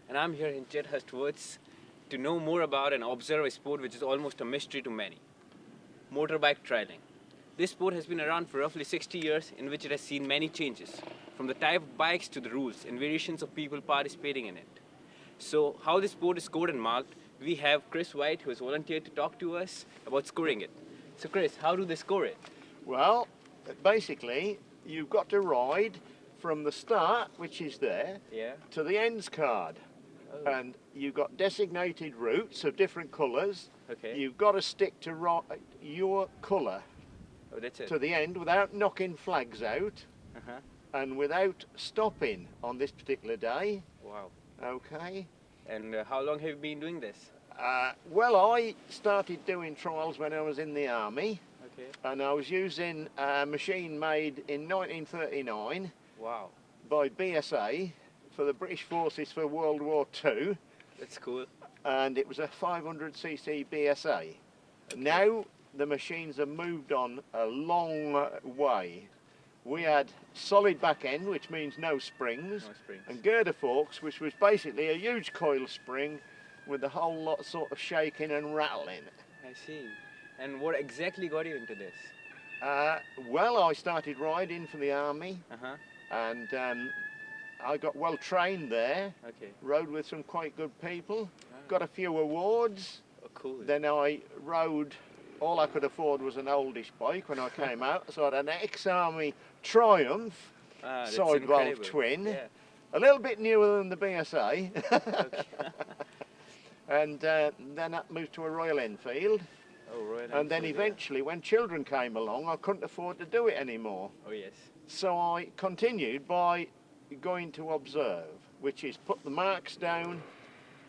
and I'm here in Chethurst Woods to know more about and observe a sport which is almost a mystery to many. Motorbike trialing. This sport has been around for roughly 60 years, in which it has seen many changes, from the type of bikes to the rules and variations of people participating in it. So how this sport is scored and marked, we have Chris White, who has volunteered to talk to us about scoring it. So Chris, how do they score it? Well, basically, you've got to ride from the start, which is there, to the ends card. Oh. And you've got designated routes of different colours. Okay. You've got to stick to your colour That's it. to the end without knocking flags out and without stopping on this particular day. Wow. Okay. And how long have you been doing this? Well, I started doing trials when I was in the army. Okay. And I was using a machine made in 1939 Wow. by BSA for the British Forces for World War II. That's cool. And it was a 500cc BSA. Now the machines have moved on a long way. We had solid back end, which means no springs, and girder forks, which was basically a huge coil spring with a whole lot sort of shaking and rattling. I see. And what exactly got you into this? Well, I started riding for the army, and I got well trained there. Okay. Rode with some quite good people, got a few awards. Oh, cool. Then I rode, all I could afford was an oldish bike when I came out, so I had an ex-army Triumph side valve twin, a little bit newer than the BSA. And then I moved to a Royal Enfield. Oh, Royal And Enfield, then eventually, when children came along, I couldn't afford to do it anymore. Oh, yes. So I continued by going to observe, which is put the marks down,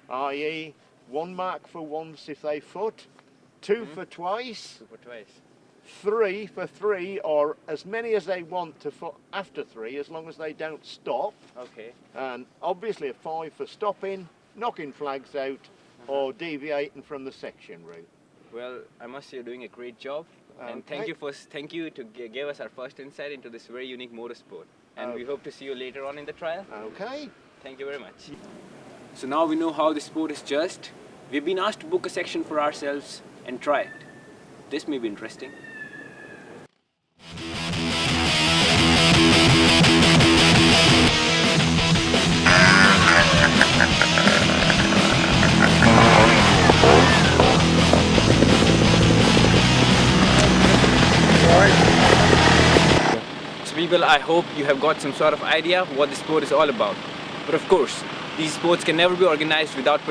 i.e. 1 mark for once if they foot, 2 for twice, 2 for twice, 3 for 3, or as many as they want to foot after 3, as long as they don't stop. Okay. And obviously a 5 for stopping, knocking flags out, or deviating from the section route. Well, I must say you're doing a great job, and Okay. thank you to give us our first insight into this very unique motorsport. And we hope to see you later on in the trial. Okay. Thank you very much. So now we know how the sport is judged. We've been asked to book a section for ourselves and try it. This may be interesting. So people, I hope you have got some sort of idea what the sport is all about. But of course, these sports can never be organized without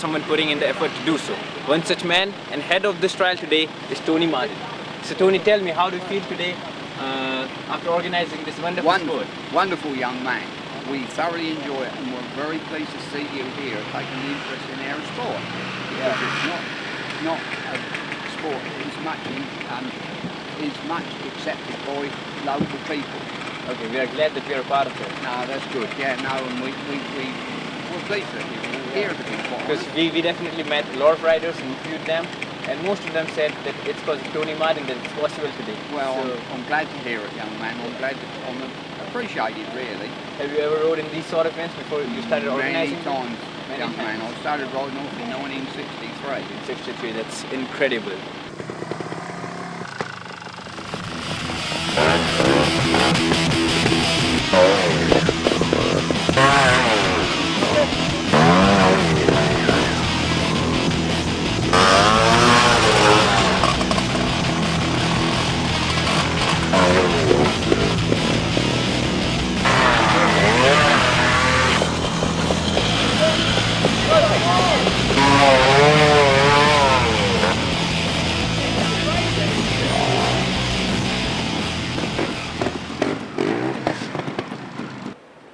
someone putting in the effort to do so. One such man and head of this trial today is Tony Martin. So Tony, tell me, how do you feel today after organizing this wonderful sport? Wonderful young man. We thoroughly enjoy it, and we're very pleased to see you here taking an interest in our sport. Because it's not a sport that is much accepted by local people. Okay, we are glad that we are a part of it. No, that's good. Yeah, no, and we're pleased that you're here to be quite Because we definitely met a lot of riders and interviewed them, and most of them said that it's because of Tony Martin that it's possible today. Well, so, I'm glad to hear it, young man. I'm glad to appreciate it, really. have you ever rode in these sort of events before you started organizing? Many times, young man. times. I started riding off in 1963. 63, that's incredible.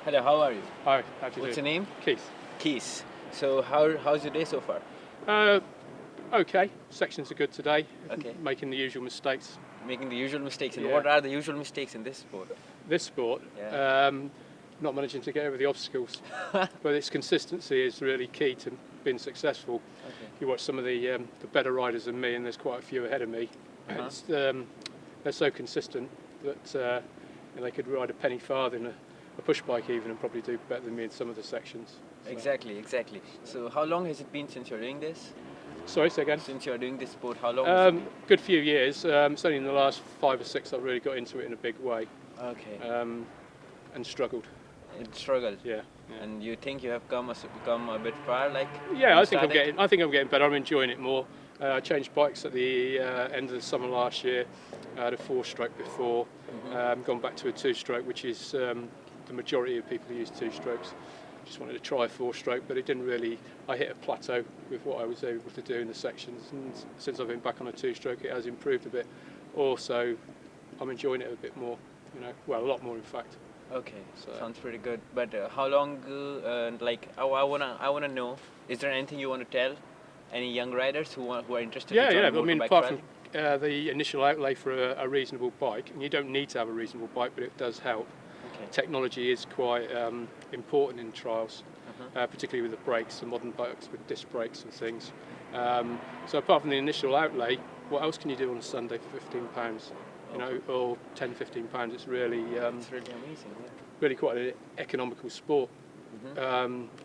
Hello, how are you? Hi, how do you What's do? your name? Keith. Keith. So how's your day so far? Okay, sections are good today. Okay. Making the usual mistakes. Making the usual mistakes. And Yeah. what are the usual mistakes in this sport? This sport, Yeah. not managing to get over the obstacles, but its consistency is really key to being successful. Okay. You watch some of the better riders than me, and there's quite a few ahead of me. It's, they're so consistent that they could ride a penny farthing a push bike even and probably do better than me in some of the sections. So. Exactly. So how long has it been since you're doing this? Sorry, say again? Since you're doing this sport, how long has it been? Good few years. It's only in the last 5 or 6 I've really got into it in a big way. Okay. And struggled. It struggled. Yeah. And you think you have come a bit far, like? Yeah, I think I'm getting better. I'm enjoying it more. I changed bikes at the end of the summer last year. I had a 4-stroke before. Gone back to a 2-stroke, which is the majority of people who use 2-strokes. Just wanted to try a 4-stroke, but it didn't really. I hit a plateau with what I was able to do in the sections, and since I've been back on a 2-stroke, it has improved a bit. Also, I'm enjoying it a bit more. Well, a lot more in fact. Okay, so sounds pretty good. But how long? I wanna know. Is there anything you want to tell any young riders who are interested? Yeah. To I join mean, motorbike apart trialing? from the initial outlay for a reasonable bike, and you don't need to have a reasonable bike, but it does help. Okay. Technology is quite important in trials, particularly with the brakes, the modern bikes with disc brakes and things. So apart from the initial outlay, what else can you do on a Sunday for £15? Or £10-15? It's really It's really amazing. Yeah. really quite an economical sport.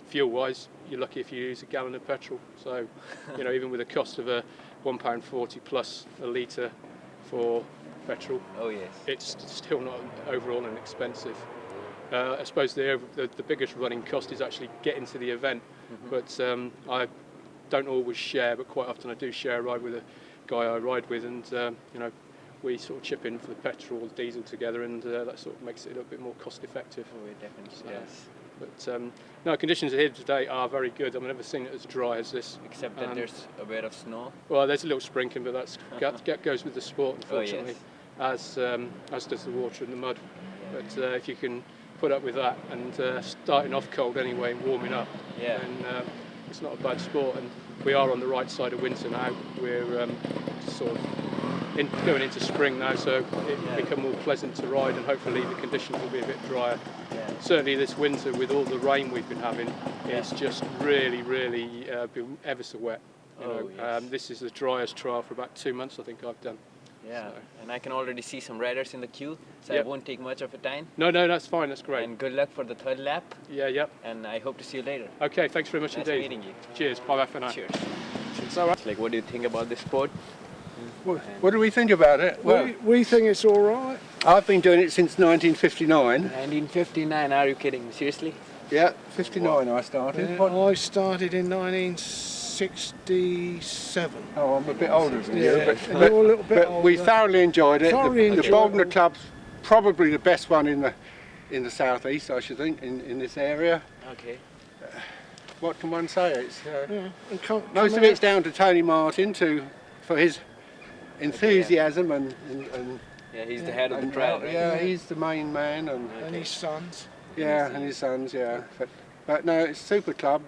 Fuel-wise, you're lucky if you use a gallon of petrol. So, even with the cost of a £1.40 plus a litre for petrol, Oh yes. it's still not overall inexpensive. I suppose the biggest running cost is actually getting to the event, but I don't always share, but quite often I do share a ride with a guy I ride with, and we sort of chip in for the petrol or diesel together, and that sort of makes it a little bit more cost effective. Oh, yeah, definitely. So, Yes. But no, conditions here today are very good. I've never seen it as dry as this. Except that there's a bit of snow. Well, there's a little sprinkling, but that goes with the sport, Oh, unfortunately, as does the water and the mud. But if you can put up with that and starting off cold anyway and warming up, Yeah. then it's not a bad sport. And we are on the right side of winter now. We're sort of going into spring now, so it'll become more pleasant to ride, and hopefully the conditions will be a bit drier. Yeah. Certainly this winter, with all the rain we've been having, it's just really been ever so wet. Yes. This is the driest trial for about 2 months I think I've done. Yeah. So. And I can already see some riders in the queue, so Yep. it won't take much of a time. No, that's fine, that's great. And good luck for the 3rd lap. Yeah. And I hope to see you later. Okay, thanks very much Nice indeed. meeting you. Cheers, bye for now. Cheers. Like, what do you think about this sport? What do we think about it? Well, We think it's all right. I've been doing it since 1959. 1959, are you kidding me? Seriously? Yeah, 59 I started. What- I started in 1967. Oh, I'm a bit older than you, Yeah, but, you're a little bit but we older. thoroughly enjoyed it. Thoroughly The enjoyed Bognor it. Club's probably the best one in the southeast, I should think, in this area. Okay. What can one say? It's Yeah, and come most of out- it's down to Tony Martin for his enthusiasm and Yeah, he's the head of the trial, right? yeah, he's the main man, and and his sons. yeah, and his sons, yeah. But no, it's a super club.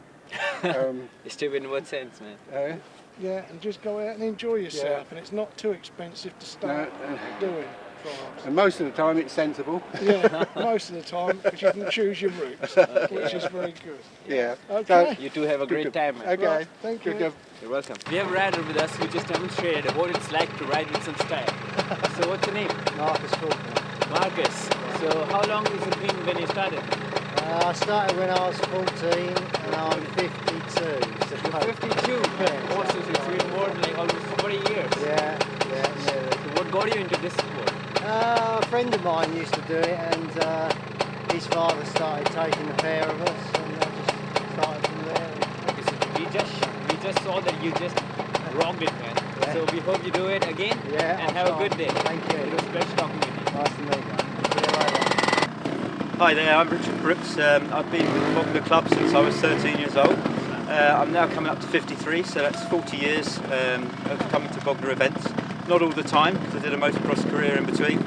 Stupid in what sense, man? Yeah, and just go out and enjoy yourself, and it's not too expensive to start doing trials. And most of the time it's sensible. Yeah, most of the time, because you can choose your routes, which is very good. Yeah. Okay. You two have a great time, man. Okay. Right, thank Good you. job. You're welcome. We have a rider with us who just demonstrated what it's like to ride with some style. So what's your name? Marcus Faulkner. Marcus. So how long has it been when you started? I started when I was 14 and I'm 52. So 52. Yeah, Also, so it's been more than like almost 40 years. yeah, nearly. So what got you into this sport? A friend of mine used to do it, and his father started taking the pair of us, and I just started from there. Okay, so we just saw that you just rocked it, man. Yeah. So we hope you do it again. Yeah, And I'll have a try. good day. Thank you. It was a pleasure talking with you. Nice to meet you. See you later. Hi there, I'm Richard Brooks. I've been with the Bognor Club since I was 13 years old. I'm now coming up to 53, so that's 40 years of coming to Bognor events. Not all the time, because I did a motocross career in between,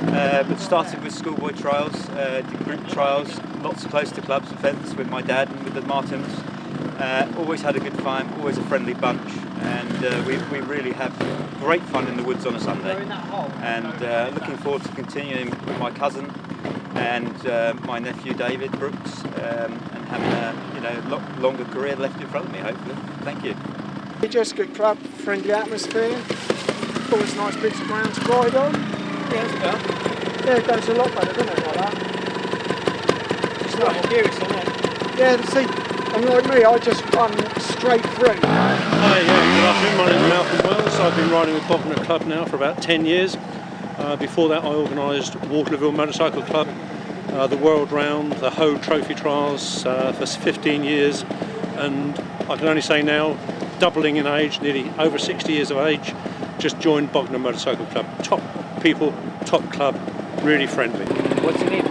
but started with schoolboy trials, did group trials, lots of close to clubs events with my dad and with the Martins. Always had a good time, always a friendly bunch, and we really have great fun in the woods on a Sunday. And looking forward to continuing with my cousin and my nephew David Brooks, and having a longer career left in front of me, hopefully. Thank you. Just good club, friendly atmosphere. Always nice bits of ground to ride on. Yes, well. Yeah, it goes a lot better, doesn't it, like that? Yeah, see, and like me, I just run straight through. Hi, good afternoon. My name is Malcolm Wells. I've been riding with Bognor Club now for about 10 years. Before that, I organised Waterlooville Motorcycle Club, the World Round, the Ho Trophy Trials for 15 years. And I can only say now, doubling in age, nearly over 60 years of age, just joined Bognor Motorcycle Club. Top people, top club, really friendly. What's your name?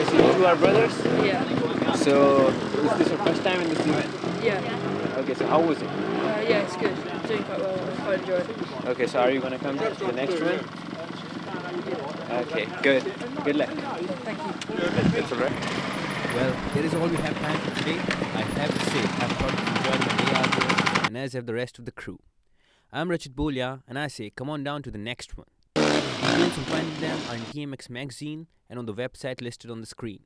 So you two are brothers? Yeah. So is this your first time in this event? Yeah. Okay, so how was it? Yeah, it's good. Doing quite well. I quite enjoy it. Okay, so are you going to come to the next one? Okay, good. Good luck. Thank you. That's all right. Well, that is all we have time for today. I have to say, I've thoroughly enjoyed my day out here, and as have the rest of the crew. I'm Rachit Bolia, and I say, come on down to the next one. Details on finding them are in TMX magazine and on the website listed on the screen.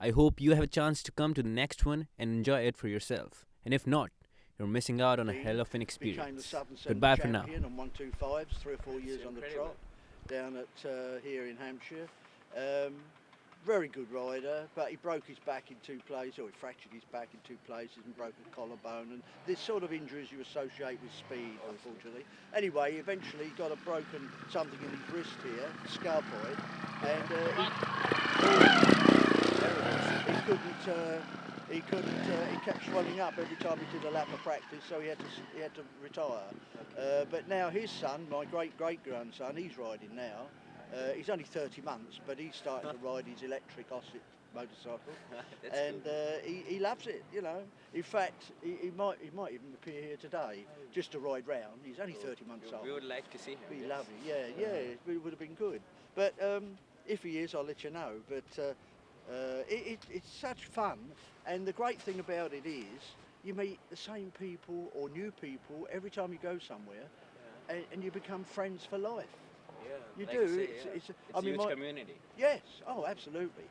I hope you have a chance to come to the next one and enjoy it for yourself. And if not, you're missing out on a hell of an experience. Goodbye for now. On 125s, 3 or 4 years on the trot, down at here in Hampshire. Very good rider, but he broke his back in 2 places, or he fractured his back in 2 places and broke a collarbone, and this sort of injuries you associate with speed, unfortunately. Anyway, eventually he got a broken something in his wrist here, scalpoid, and he kept swelling up every time he did a lap of practice, so he had to retire. But now his son, my great-grandson, he's riding now. He's only 30 months, but he's starting to ride his electric Ossett motorcycle, and he loves it. You know, in fact, he might even appear here today just to ride round. He's only 30 months old. We would like to see him. We love it. Yeah, it would have been good. But if he is, I'll let you know. But it's such fun, and the great thing about it is you meet the same people or new people every time you go somewhere, and you become friends for life. You like do. I say, It's a huge community. Yes. Oh, absolutely.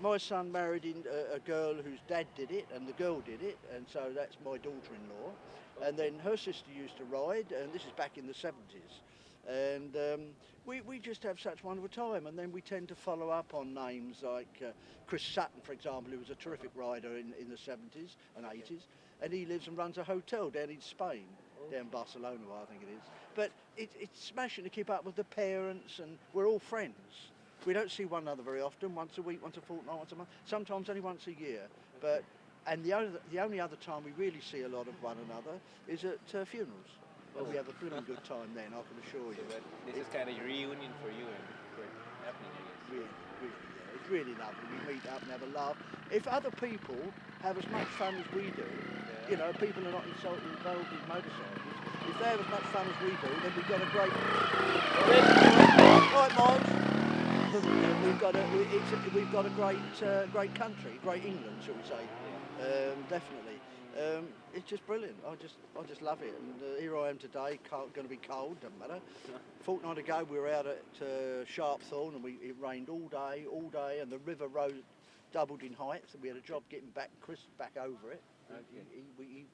My son married a girl whose dad did it, and the girl did it, and so that's my daughter-in-law. And then her sister used to ride, and this is back in the 70s. And we just have such wonderful time, and then we tend to follow up on names like Chris Sutton, for example, who was a terrific rider in the 70s and 80s, and he lives and runs a hotel down in Spain, down Barcelona, I think it is. But it's smashing to keep up with the parents, and we're all friends. We don't see one another very often, once a week, once a fortnight, once a month, sometimes only once a year. But and the only other time we really see a lot of one another is at funerals. Well, we have a blooming good time then, I can assure you. This is kind of a reunion for you and for happening, I guess. Really, yeah. It's really lovely. We meet up and have a laugh. If other people have as much fun as we do, you know, people are not involved with motorcycles. If they have as much fun as we do, then we've got a great. Right, Miles. We've got a great country, great England, shall we say? Definitely. It's just brilliant. I just love it. And here I am today. Going to be cold, doesn't matter. A fortnight ago we were out at Sharpthorne, and it rained all day, and the river rose, doubled in height. So we had a job getting Chris back over it. We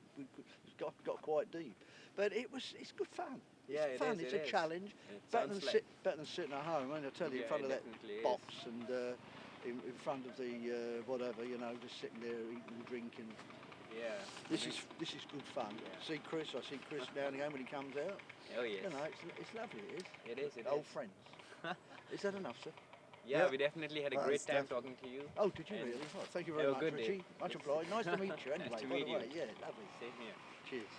got quite deep, but it's good fun. It's fun. It's a challenge. Better than sitting at home. I tell you, in front of that box and in front of the whatever, you know, just sitting there eating and drinking. Yeah. This is good fun. I see Chris now and again when he comes out. Oh yes. You know, it's lovely. It is. It Old is. friends. Is that enough, sir? Yeah, we definitely had a great time talking to you. Oh, did you really? Oh, thank you very much, good Richie. Day. Much obliged. Nice to meet you. Anyway, Nice to by meet the you. way. Yeah, lovely. Same here. Cheers.